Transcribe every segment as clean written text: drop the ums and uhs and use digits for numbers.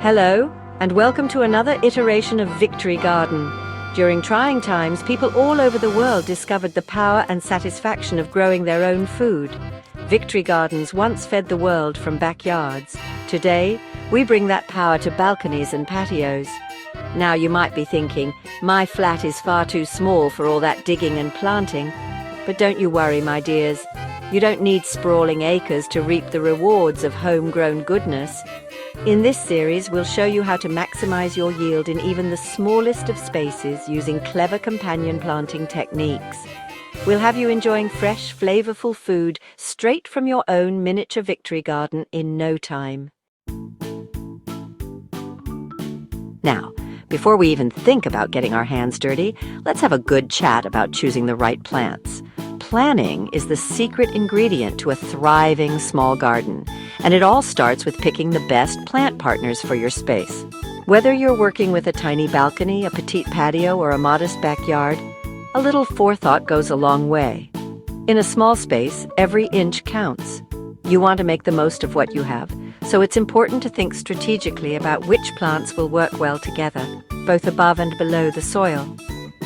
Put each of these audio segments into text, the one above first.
Hello, and welcome to another iteration of Victory Garden. During trying times, people all over the world discovered the power and satisfaction of growing their own food. Victory Gardens once fed the world from backyards. Today, we bring that power to balconies and patios. Now you might be thinking, my flat is far too small for all that digging and planting. But don't you worry, my dears. You don't need sprawling acres to reap the rewards of homegrown goodness. In this series, we'll show you how to maximize your yield in even the smallest of spaces using clever companion planting techniques. We'll have you enjoying fresh, flavorful food straight from your own miniature victory garden in no time. Now, before we even think about getting our hands dirty, let's have a good chat about choosing the right plants. Planning is the secret ingredient to a thriving small garden, and it all starts with picking the best plant partners for your space. Whether you're working with a tiny balcony, a petite patio, or a modest backyard, a little forethought goes a long way. In a small space, every inch counts. You want to make the most of what you have, so it's important to think strategically about which plants will work well together, both above and below the soil.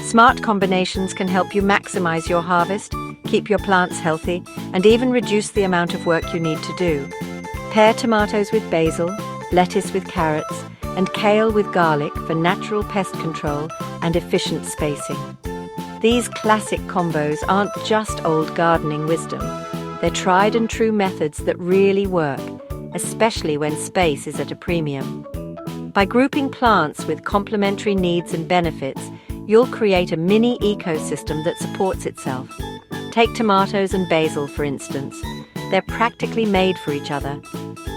Smart combinations can help you maximize your harvest, keep your plants healthy, and even reduce the amount of work you need to do. Pair tomatoes with basil, lettuce with carrots, and kale with garlic for natural pest control and efficient spacing. These classic combos aren't just old gardening wisdom. They're tried and true methods that really work, especially when space is at a premium. By grouping plants with complementary needs and benefits, you'll create a mini ecosystem that supports itself. Take tomatoes and basil, for instance. They're practically made for each other.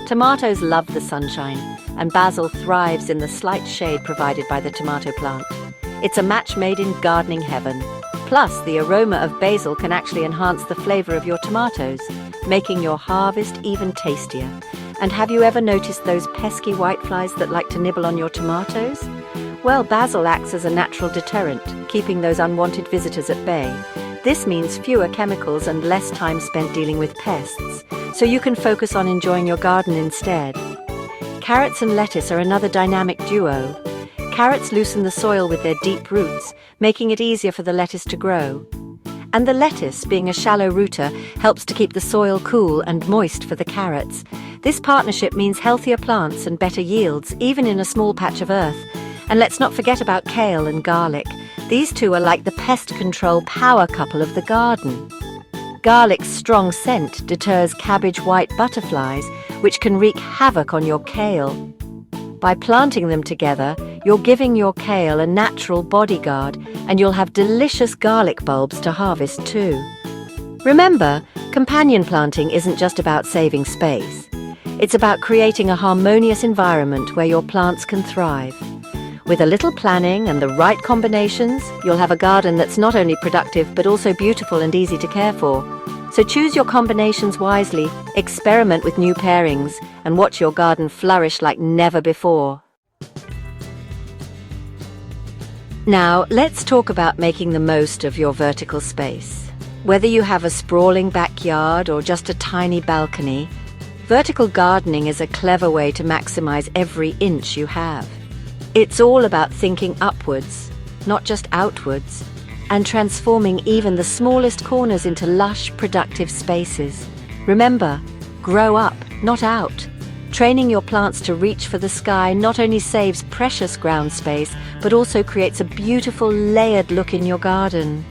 Tomatoes love the sunshine, and basil thrives in the slight shade provided by the tomato plant. It's a match made in gardening heaven. Plus, the aroma of basil can actually enhance the flavor of your tomatoes, making your harvest even tastier. And have you ever noticed those pesky whiteflies that like to nibble on your tomatoes? Well, basil acts as a natural deterrent, keeping those unwanted visitors at bay. This means fewer chemicals and less time spent dealing with pests, so you can focus on enjoying your garden instead. Carrots and lettuce are another dynamic duo. Carrots loosen the soil with their deep roots, making it easier for the lettuce to grow. And the lettuce, being a shallow rooter, helps to keep the soil cool and moist for the carrots. This partnership means healthier plants and better yields, even in a small patch of earth. And let's not forget about kale and garlic. These two are like the pest control power couple of the garden. Garlic's strong scent deters cabbage white butterflies, which can wreak havoc on your kale. By planting them together, you're giving your kale a natural bodyguard, and you'll have delicious garlic bulbs to harvest too. Remember, companion planting isn't just about saving space. It's about creating a harmonious environment where your plants can thrive. With a little planning and the right combinations, you'll have a garden that's not only productive but also beautiful and easy to care for. So choose your combinations wisely, experiment with new pairings, and watch your garden flourish like never before. Now, let's talk about making the most of your vertical space. Whether you have a sprawling backyard or just a tiny balcony, vertical gardening is a clever way to maximize every inch you have. It's all about thinking upwards, not just outwards, and transforming even the smallest corners into lush, productive spaces. Remember, grow up, not out. Training your plants to reach for the sky not only saves precious ground space, but also creates a beautiful, layered look in your garden.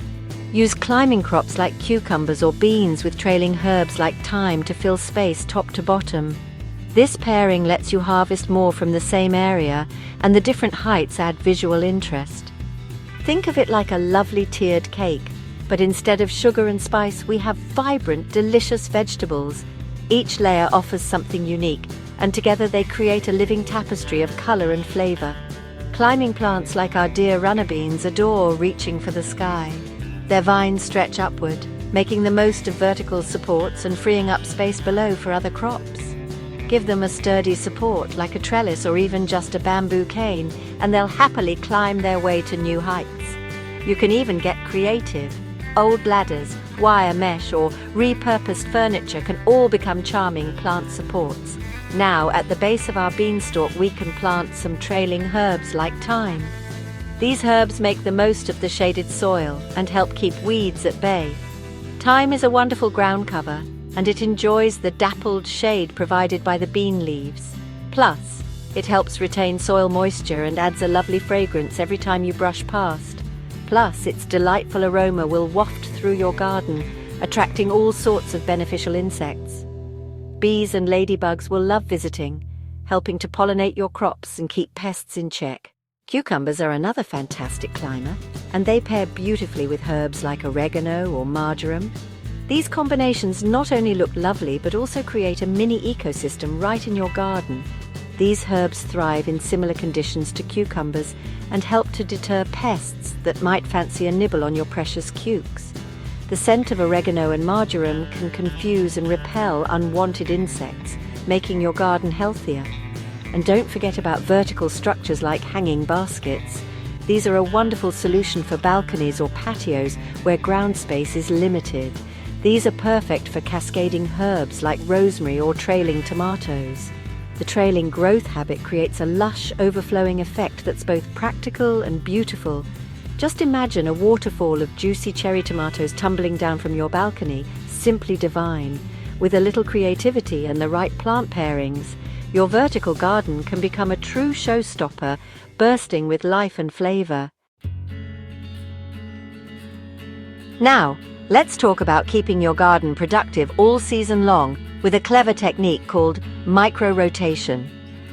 Use climbing crops like cucumbers or beans with trailing herbs like thyme to fill space top to bottom. This pairing lets you harvest more from the same area, and the different heights add visual interest. Think of it like a lovely tiered cake, but instead of sugar and spice, we have vibrant, delicious vegetables. Each layer offers something unique, and together they create a living tapestry of color and flavor. Climbing plants like our dear runner beans adore reaching for the sky. Their vines stretch upward, making the most of vertical supports and freeing up space below for other crops. Give them a sturdy support like a trellis or even just a bamboo cane, and they'll happily climb their way to new heights. You can even get creative. old ladders, wire mesh, or repurposed furniture can all become charming plant supports. Now, at the base of our beanstalk, we can plant some trailing herbs like thyme. These herbs make the most of the shaded soil and help keep weeds at bay. Thyme is a wonderful ground cover, and it enjoys the dappled shade provided by the bean leaves. Plus, it helps retain soil moisture and adds a lovely fragrance every time you brush past. Plus, its delightful aroma will waft through your garden, attracting all sorts of beneficial insects. Bees and ladybugs will love visiting, helping to pollinate your crops and keep pests in check. Cucumbers are another fantastic climber, and they pair beautifully with herbs like oregano or marjoram. These combinations not only look lovely but also create a mini ecosystem right in your garden. These herbs thrive in similar conditions to cucumbers and help to deter pests that might fancy a nibble on your precious cukes. The scent of oregano and marjoram can confuse and repel unwanted insects, making your garden healthier. And don't forget about vertical structures like hanging baskets. These are a wonderful solution for balconies or patios where ground space is limited. These are perfect for cascading herbs like rosemary or trailing tomatoes. The trailing growth habit creates a lush, overflowing effect that's both practical and beautiful. Just imagine a waterfall of juicy cherry tomatoes tumbling down from your balcony, simply divine. With a little creativity and the right plant pairings, your vertical garden can become a true showstopper, bursting with life and flavor. Now, let's talk about keeping your garden productive all season long with a clever technique called micro-rotation.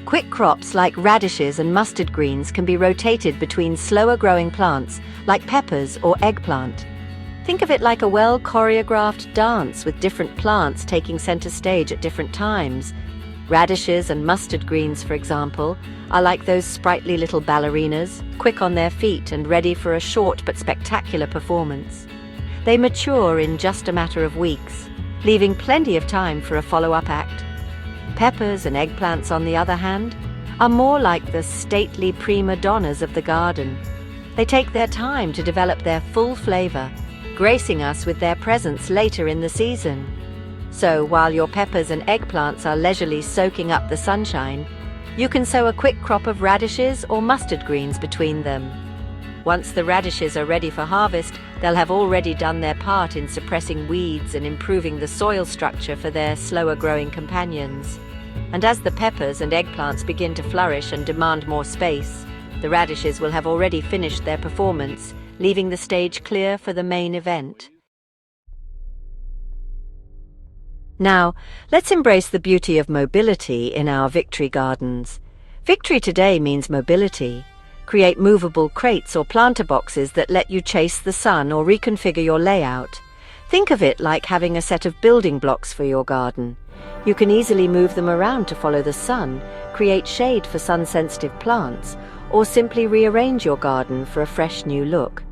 Quick crops like radishes and mustard greens can be rotated between slower-growing plants like peppers or eggplant. Think of it like a well-choreographed dance with different plants taking center stage at different times. Radishes and mustard greens, for example, are like those sprightly little ballerinas, quick on their feet and ready for a short but spectacular performance. They mature in just a matter of weeks, leaving plenty of time for a follow-up act. Peppers and eggplants, on the other hand, are more like the stately prima donnas of the garden. They take their time to develop their full flavor, gracing us with their presence later in the season. So while your peppers and eggplants are leisurely soaking up the sunshine, you can sow a quick crop of radishes or mustard greens between them. Once the radishes are ready for harvest, they'll have already done their part in suppressing weeds and improving the soil structure for their slower-growing companions. And as the peppers and eggplants begin to flourish and demand more space, the radishes will have already finished their performance, leaving the stage clear for the main event. Now, let's embrace the beauty of mobility in our Victory gardens. Victory today means mobility. Create movable crates or planter boxes that let you chase the sun or reconfigure your layout. Think of it like having a set of building blocks for your garden. You can easily move them around to follow the sun, create shade for sun-sensitive plants, or simply rearrange your garden for a fresh new look.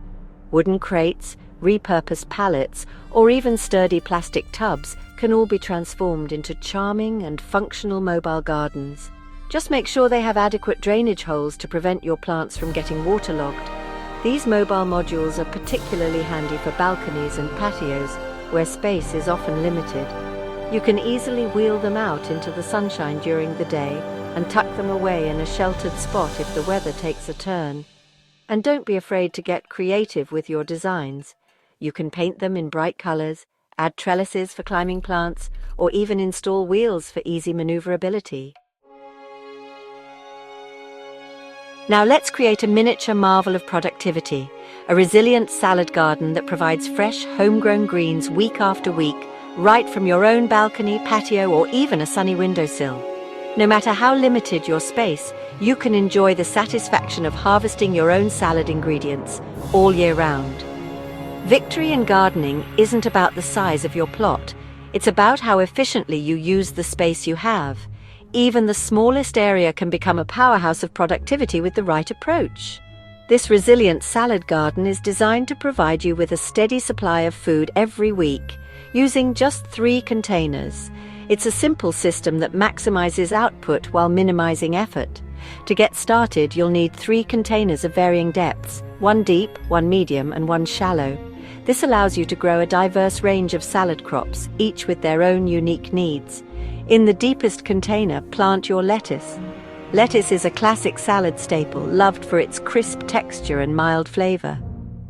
Wooden crates, repurposed pallets, or even sturdy plastic tubs can all be transformed into charming and functional mobile gardens. Just make sure they have adequate drainage holes to prevent your plants from getting waterlogged. These mobile modules are particularly handy for balconies and patios, where space is often limited. You can easily wheel them out into the sunshine during the day and tuck them away in a sheltered spot if the weather takes a turn. And don't be afraid to get creative with your designs. You can paint them in bright colors, add trellises for climbing plants, or even install wheels for easy maneuverability. Now let's create a miniature marvel of productivity, a resilient salad garden that provides fresh, homegrown greens week after week, right from your own balcony, patio, or even a sunny windowsill. No matter how limited your space, you can enjoy the satisfaction of harvesting your own salad ingredients all year round. Victory in gardening isn't about the size of your plot. It's about how efficiently you use the space you have. Even the smallest area can become a powerhouse of productivity with the right approach. This resilient salad garden is designed to provide you with a steady supply of food every week, using just 3 containers. It's a simple system that maximizes output while minimizing effort. To get started, you'll need 3 containers of varying depths, 1 deep, 1 medium, and 1 shallow. This allows you to grow a diverse range of salad crops, each with their own unique needs. In the deepest container, plant your lettuce. Lettuce is a classic salad staple, loved for its crisp texture and mild flavor.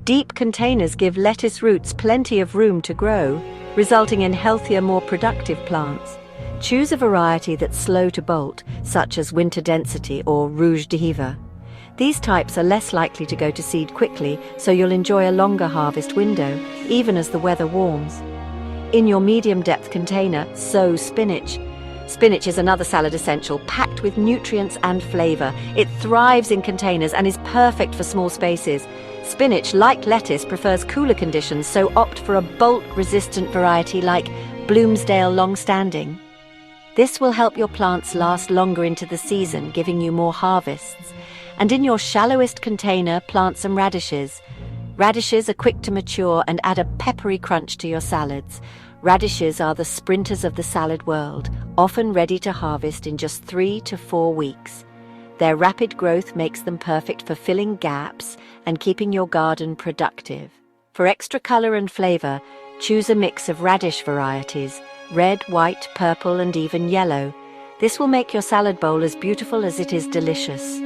Deep containers give lettuce roots plenty of room to grow, resulting in healthier, more productive plants. Choose a variety that's slow to bolt, such as Winter Density or Rouge d'Hiver. These types are less likely to go to seed quickly, so you'll enjoy a longer harvest window, even as the weather warms. In your medium-depth container, sow spinach. Spinach is another salad essential, packed with nutrients and flavor. It thrives in containers and is perfect for small spaces. Spinach, like lettuce, prefers cooler conditions, so opt for a bolt-resistant variety like Bloomsdale Longstanding. This will help your plants last longer into the season, giving you more harvests. And in your shallowest container, plant some radishes. Radishes are quick to mature and add a peppery crunch to your salads. Radishes are the sprinters of the salad world, often ready to harvest in just 3 to 4 weeks. Their rapid growth makes them perfect for filling gaps and keeping your garden productive. For extra color and flavor, choose a mix of radish varieties: red, white, purple, and even yellow. This will make your salad bowl as beautiful as it is delicious.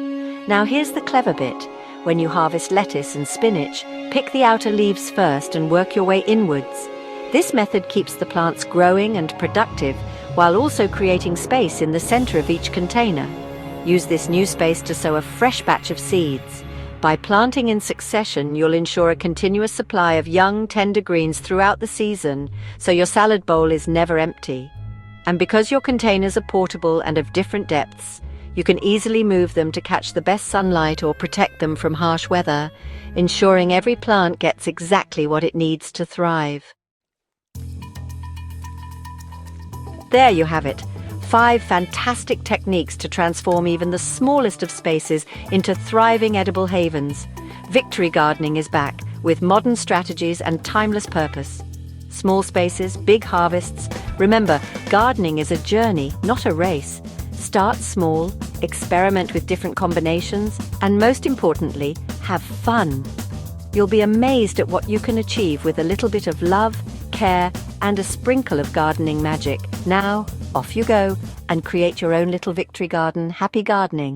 Now here's the clever bit. When you harvest lettuce and spinach, pick the outer leaves first and work your way inwards. This method keeps the plants growing and productive while also creating space in the center of each container. Use this new space to sow a fresh batch of seeds. By planting in succession, you'll ensure a continuous supply of young, tender greens throughout the season, so your salad bowl is never empty. And because your containers are portable and of different depths, you can easily move them to catch the best sunlight or protect them from harsh weather, ensuring every plant gets exactly what it needs to thrive. There you have it. 5 fantastic techniques to transform even the smallest of spaces into thriving edible havens. Victory gardening is back, with modern strategies and timeless purpose. Small spaces, big harvests. Remember, gardening is a journey, not a race. Start small, experiment with different combinations, and most importantly, have fun. You'll be amazed at what you can achieve with a little bit of love, care, and a sprinkle of gardening magic. Now, off you go and create your own little victory garden. Happy gardening!